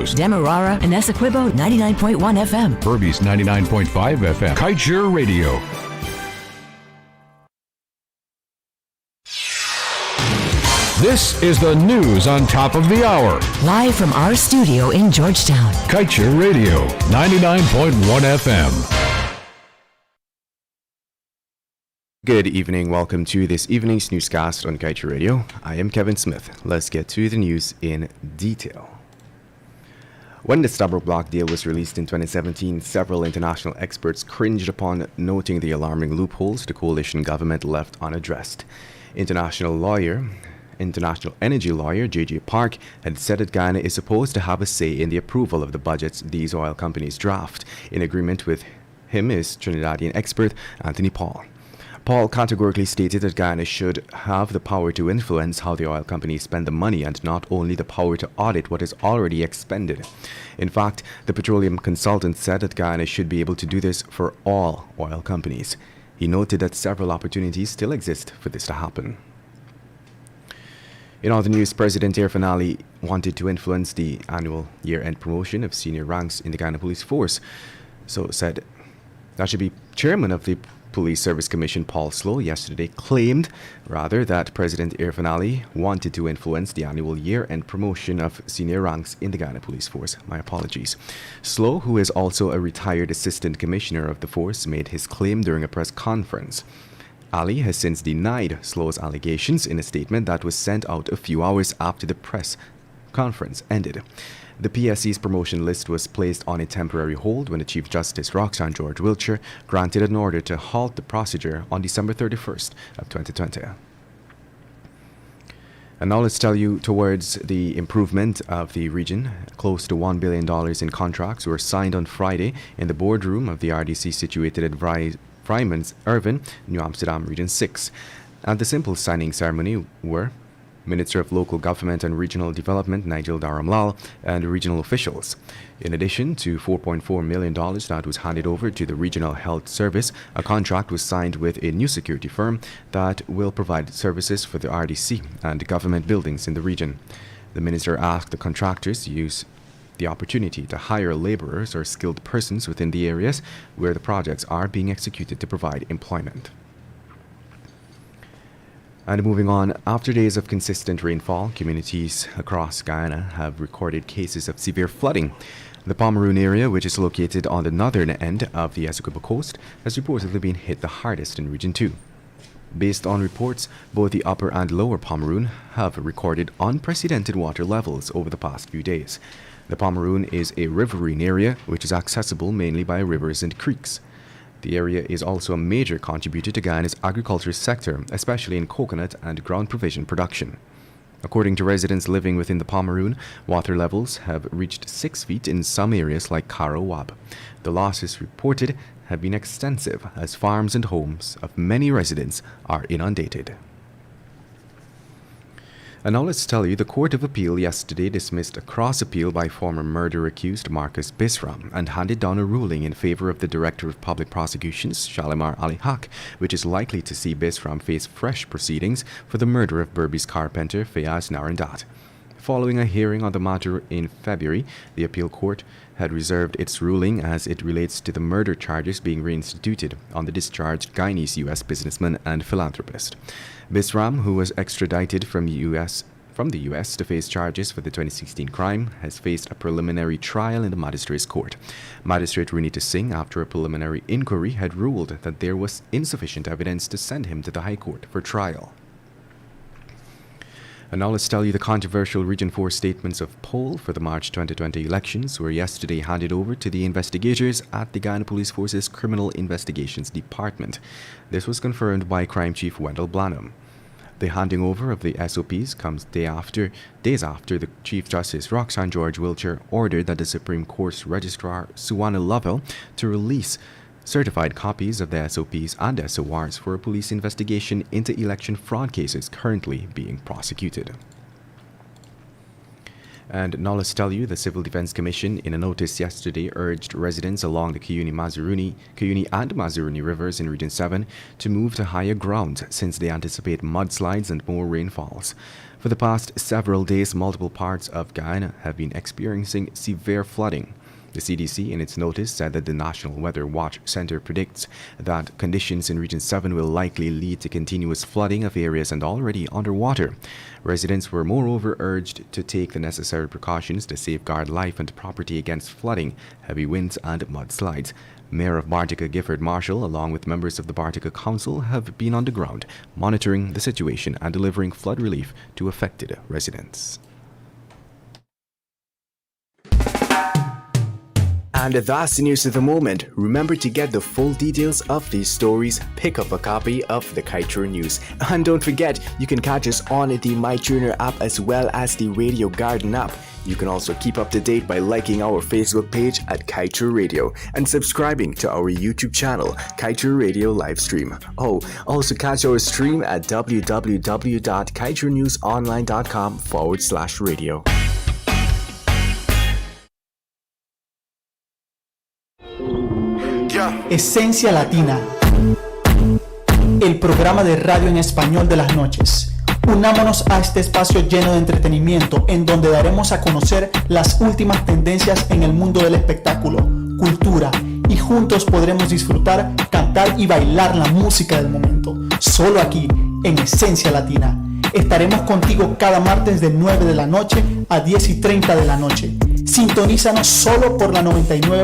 Coast, Demerara and Essequibo 99.1 FM, Burby's 99.5 FM, Kaieteur Radio. This is the news on top of the hour. live from our studio in Georgetown. Kaieteur Radio, 99.1 FM. Good evening. Welcome to this evening's newscast on Kaieteur Radio. I am Kevin Smith. Let's get to the news in detail. When the Stabroek Block deal was released in 2017, several international experts cringed upon noting the alarming loopholes the coalition government left unaddressed. International energy lawyer J.J. Park had said that Guyana is supposed to have a say in the approval of the budgets these oil companies draft. In agreement with him is Trinidadian expert Anthony Paul. Paul categorically stated that Guyana should have the power to influence how the oil companies spend the money and not only the power to audit what is already expended. In fact, the petroleum consultant said that Guyana should be able to do this for all oil companies. He noted that several opportunities still exist for this to happen. In other news, President Irfaan Ali wanted to influence the annual year-end promotion of senior ranks in the Guyana Police Force. So said that should be chairman of the Police Service Commission, Paul Slow, yesterday claimed, that President Irfaan Ali wanted to influence the annual year-end promotion of senior ranks in the Guyana Police Force. My apologies. Slow, who is also a retired assistant commissioner of the force, made his claim during a press conference. Ali has since denied Slow's allegations in a statement that was sent out a few hours after the press conference ended. The PSC's promotion list was placed on a temporary hold when the Chief Justice Roxanne George Wiltshire granted an order to halt the procedure on December 31st of 2020. And now let's tell you towards the improvement of the region. Close to $1 billion in contracts were signed on Friday in the boardroom of the RDC situated at Vrijmans Erven, New Amsterdam Region 6. At the simple signing ceremony were Minister of Local Government and Regional Development Nigel Dharamlal and regional officials. In addition to $4.4 million that was handed over to the Regional Health Service, a contract was signed with a new security firm that will provide services for the RDC and government buildings in the region. The minister asked the contractors to use the opportunity to hire laborers or skilled persons within the areas where the projects are being executed to provide employment. And moving on, after days of consistent rainfall, communities across Guyana have recorded cases of severe flooding. The Pomeroon area, which is located on the northern end of the Essequibo coast, has reportedly been hit the hardest in Region 2. Based on reports, both the upper and lower Pomeroon have recorded unprecedented water levels over the past few days. The Pomeroon is a riverine area which is accessible mainly by rivers and creeks. The area is also a major contributor to Guyana's agriculture sector, especially in coconut and ground provision production. According to residents living within the Pomeroon, water levels have reached 6 feet in some areas like Karo Wab. The losses reported have been extensive as farms and homes of many residents are inundated. And now let's tell you, the Court of Appeal yesterday dismissed a cross-appeal by former murder-accused Marcus Bisram and handed down a ruling in favor of the Director of Public Prosecutions, Shalimar Ali Haq, which is likely to see Bisram face fresh proceedings for the murder of Burby's carpenter Fayaz Narandat. Following a hearing on the matter in February, the appeal court had reserved its ruling as it relates to the murder charges being reinstituted on the discharged Guyanese U.S. businessman and philanthropist. Bisram, who was extradited from the U.S. to face charges for the 2016 crime, has faced a preliminary trial in the Magistrates Court. Magistrate Runita Singh, after a preliminary inquiry, had ruled that there was insufficient evidence to send him to the High Court for trial. And now let's tell you, the controversial Region 4 statements of poll for the March 2020 elections were yesterday handed over to the investigators at the Guyana Police Force's Criminal Investigations Department. This was confirmed by Crime Chief Wendell Blanham. The handing over of the SOPs comes days after the Chief Justice Roxanne George Wiltshire ordered that the Supreme Court's Registrar Suwana Lovell to release certified copies of the SOPs and SORs for a police investigation into election fraud cases currently being prosecuted. And now let's tell you, the Civil Defense Commission in a notice yesterday urged residents along the Cuyuni and Mazuruni rivers in Region 7 to move to higher ground since they anticipate mudslides and more rainfalls. For the past several days, multiple parts of Guyana have been experiencing severe flooding. The CDC, in its notice, said that the National Weather Watch Center predicts that conditions in Region 7 will likely lead to continuous flooding of areas and already underwater. Residents were moreover urged to take the necessary precautions to safeguard life and property against flooding, heavy winds, and mudslides. Mayor of Bartica, Gifford Marshall, along with members of the Bartica Council, have been on the ground, monitoring the situation and delivering flood relief to affected residents. And that's the news of the moment. Remember to get the full details of these stories, pick up a copy of the Kaieteur News. And don't forget, you can catch us on the MyTuner app as well as the Radio Garden app. You can also keep up to date by liking our Facebook page at Kaieteur Radio and subscribing to our YouTube channel, Kaieteur Radio Livestream. Oh, also catch our stream at www.kaieteurnewsonline.com/radio. Esencia Latina, el programa de radio en español de las noches. Unámonos a este espacio lleno de entretenimiento en donde daremos a conocer las últimas tendencias en el mundo del espectáculo, cultura y juntos podremos disfrutar, cantar y bailar la música del momento. Solo aquí, en Esencia Latina. Estaremos contigo cada martes de 9 de la noche a 10:30 de la noche. Sintonízanos solo por la 99.